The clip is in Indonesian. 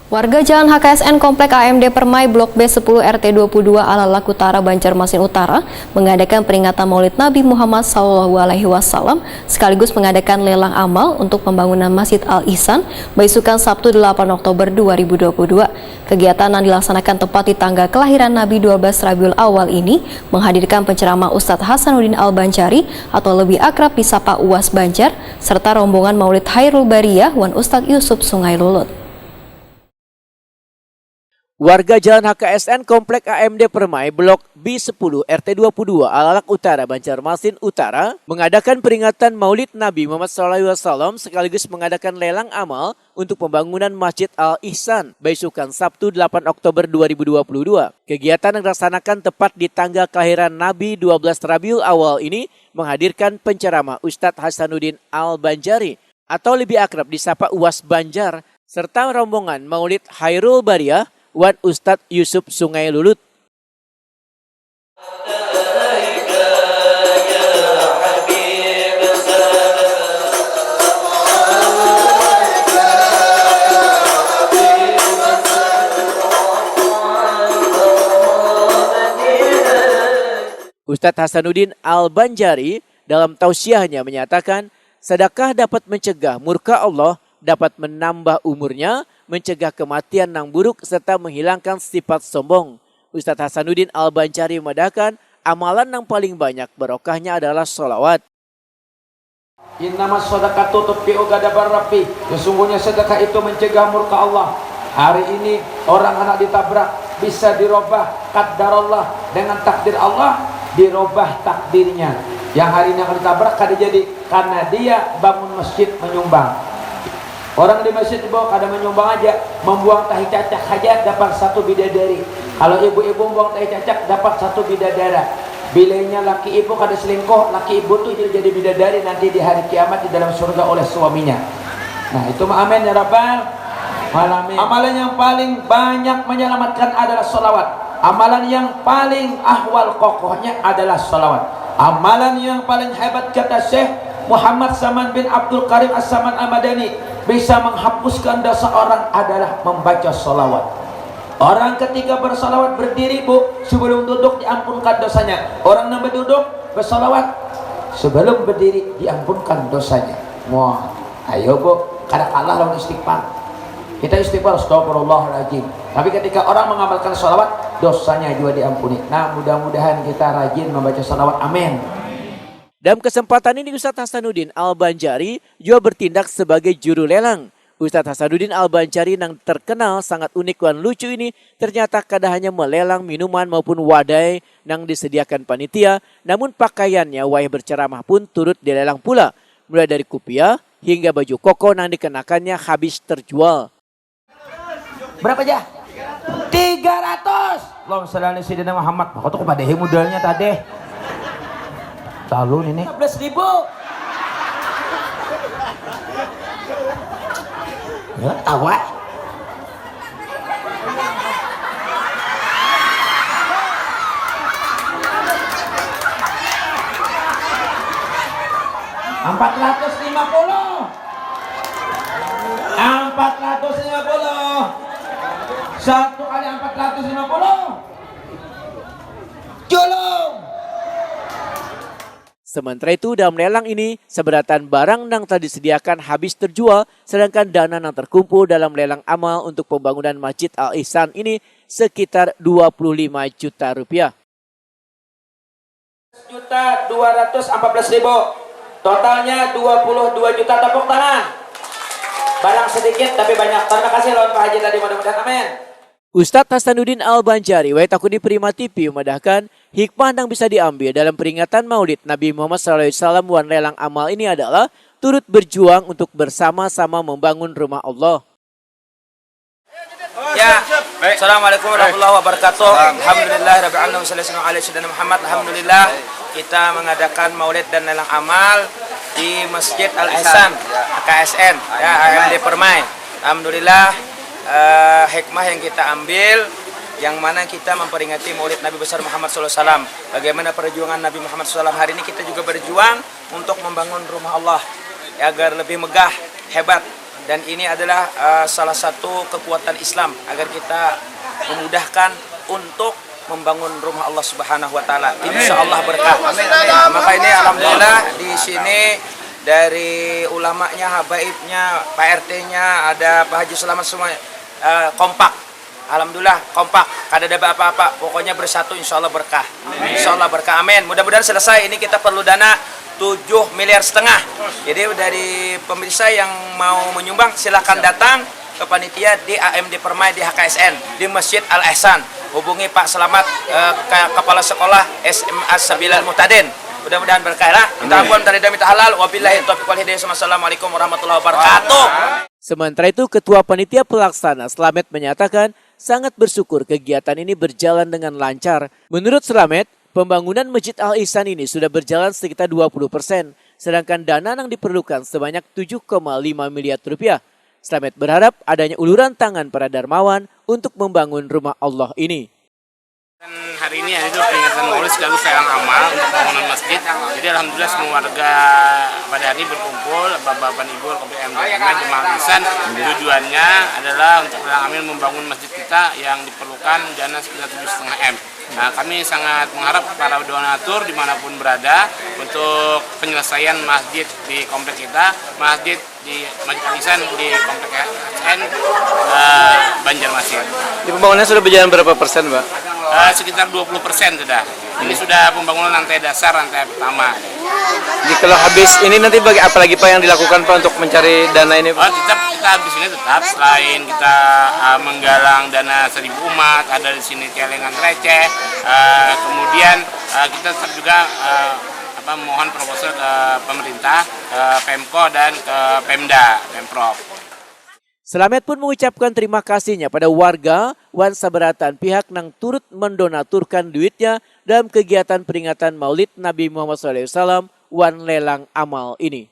Warga Jalan HKSN Komplek AMD Permai Blok B10 RT 22 Alalak Utara Banjarmasin Utara mengadakan peringatan Maulid Nabi Muhammad SAW sekaligus mengadakan lelang amal untuk pembangunan Masjid Al-Ihsan Baisukan Sabtu 8 Oktober 2022. Kegiatan yang dilaksanakan tepat di tanggal kelahiran Nabi 12 Rabiul Awal ini menghadirkan penceramah Ustadz Hasanuddin Al-Banjari atau lebih akrab disapa Uwas Banjar serta rombongan Maulid Hairul Bariyah Wan Ustadz Yusuf Sungai Lulut. Warga Jalan HKSN Komplek AMD Permai Blok B10 RT 22 Alalak Utara Banjarmasin Utara mengadakan peringatan Maulid Nabi Muhammad SAW sekaligus mengadakan lelang amal untuk pembangunan Masjid Al-Ihsan Baisukan Sabtu 8 Oktober 2022. Kegiatan yang dilaksanakan tepat di tanggal kelahiran Nabi 12 Rabiul Awal ini menghadirkan penceramah Ustadz Hasanuddin Al-Banjari atau lebih akrab disapa Uwas Banjar serta rombongan Maulid Hairul Bariyah Wan Ustadz Yusuf Sungai Lulut. Ustadz Hasanuddin Al-Banjari dalam tausiahnya menyatakan, sedekah dapat mencegah murka Allah, dapat menambah umurnya, mencegah kematian yang buruk serta menghilangkan sifat sombong. Ustadz Hasanuddin Al-Banjari memedahkan amalan yang paling banyak barokahnya adalah sholawat. Innamas shadaqatu tutfi'u ghadabar rabbi. Sesungguhnya sedekah itu mencegah murka Allah. Hari ini orang anak ditabrak bisa dirubah qaddarallah dengan takdir Allah, dirubah takdirnya. Yang hari ini akan ditabrak kada jadi karena dia bangun masjid menyumbang. Orang di masjid di bawah kada menyumbang aja, membuang tahi cacak saja dapat 1 bidadari. Kalau ibu-ibu membuang tahi cacak dapat 1 bidadara. Bilanya laki ibu kada selingkuh, laki ibu tuh jadi bidadari nanti di hari kiamat di dalam surga oleh suaminya. Nah itu mah amin ya rabbal alamin. Amalan yang paling banyak menyelamatkan adalah sholawat. Amalan yang paling ahwal kokohnya adalah sholawat. Amalan yang paling hebat kata Syekh Muhammad Saman bin Abdul Karim As-Saman Al-Madani, bisa menghapuskan dosa orang adalah membaca sholawat. Orang ketika bersolawat berdiri bu, sebelum duduk diampunkan dosanya. Orang yang berduduk bersolawat sebelum berdiri diampunkan dosanya. Wah, ayo bu, kada kalah lawan istighfar. Kita istighfar astagfirullahaladzim. Tapi ketika orang mengamalkan sholawat, dosanya juga diampuni. Nah mudah-mudahan kita rajin membaca sholawat. Amin. Dalam kesempatan ini Ustadz Hasanuddin Al-Banjari juga bertindak sebagai juru lelang. Ustadz Hasanuddin Al-Banjari yang terkenal sangat unik dan lucu ini ternyata kada hanya melelang minuman maupun wadai yang disediakan panitia, namun pakaiannya wayah berceramah pun turut dilelang pula. Mulai dari kupiah hingga baju koko yang dikenakannya habis terjual. Berapa aja? 300. Allahumma shalli ala sayyidina Muhammad. Maka tuh kepada modalnya tadi. Calon ini 15.000. Ya, tawa. $450. 450. 1 kali 450. Julung. Sementara itu dalam lelang ini seberatan barang yang telah disediakan habis terjual, sedangkan dana yang terkumpul dalam lelang amal untuk pembangunan Masjid Al-Ihsan ini sekitar 25 juta rupiah. 1.214.000. Totalnya 22 juta, tepuk tangan. Barang sedikit tapi banyak. Terima kasih lawan Pak Haji tadi, mudah-mudahan amin. Ustadz Hasanuddin Al-Banjari Waitakuni Prima TV memedahkan hikmah yang bisa diambil dalam peringatan Maulid Nabi Muhammad SAW wan lelang amal ini adalah turut berjuang untuk bersama-sama membangun rumah Allah. Ya, Assalamualaikum warahmatullahi wabarakatuh. Alhamdulillah rabbil alamin sallallahu alaihi wasallam Muhammad. Alhamdulillah kita mengadakan Maulid dan lelang amal di Masjid Al-Ihsan HKSN ya AMD Permai. Alhamdulillah hikmah yang kita ambil yang mana kita memperingati Maulid Nabi besar Muhammad SAW. Bagaimana perjuangan Nabi Muhammad SAW hari ini, kita juga berjuang untuk membangun rumah Allah agar lebih megah, hebat, dan ini adalah salah satu kekuatan Islam agar kita memudahkan untuk membangun rumah Allah Subhanahu wa taala. Insya Allah berkah. Nah, maka ini alhamdulillah di sini dari ulamanya, habaibnya, Pak RT-nya, ada Pak Haji Selamat semua kompak. Alhamdulillah kompak. Kada ada apa-apa. Pokoknya bersatu insya Allah berkah. Insya Allah berkah. Amin. Mudah-mudahan selesai. Ini kita perlu dana 7,5 miliar. Jadi dari pemirsa yang mau menyumbang silakan datang ke panitia di AMD Permai di HKSN di Masjid Al Ihsan. Hubungi Pak Selamat kepala sekolah SMA Sabilal Muhtadin. Mudah-mudahan berkah lah. Minta ampun dari minta halal. Wabillahi taufiq wal hidayah. Wassalamualaikum warahmatullahi wabarakatuh. Sementara itu, Ketua Panitia Pelaksana Slamet menyatakan sangat bersyukur kegiatan ini berjalan dengan lancar. Menurut Slamet, pembangunan Masjid Al Ihsan ini sudah berjalan sekitar 20%, sedangkan dana yang diperlukan sebanyak 7,5 miliar rupiah. Slamet berharap adanya uluran tangan para dermawan untuk membangun rumah Allah ini. Dan hari ini hari itu peringatan Maulid sekaligus lelang amal untuk pembangunan masjid. Jadi alhamdulillah semua warga pada hari ini berkumpul, bapak-bapak ibu, KPM dan jemaah lisan. Tujuannya adalah untuk lelang amal membangun masjid kita yang diperlukan dana sekitar 7,5 M. Nah, kami sangat mengharap para donatur dimanapun berada untuk penyelesaian masjid di komplek kita, masjid di Masjid Al-Ihsan di komplek HKSN Banjarmasin. Di pembangunan sudah berjalan berapa persen, Mbak? Sekitar 20% sudah. Ini sudah pembangunan lantai dasar, lantai pertama. Jadi kalau habis ini nanti apa lagi Pak yang dilakukan Pak untuk mencari dana ini? Pak? Kita habis ini tetap selain kita menggalang dana 1.000 umat, ada di sini celengan receh, kemudian kita tetap juga mohon proposal ke pemerintah, ke Pemko dan ke Pemda, Pemprov. Slamet pun mengucapkan terima kasihnya pada warga wan sabaratan pihak yang turut mendonaturkan duitnya dalam kegiatan peringatan Maulid Nabi Muhammad SAW wan lelang amal ini.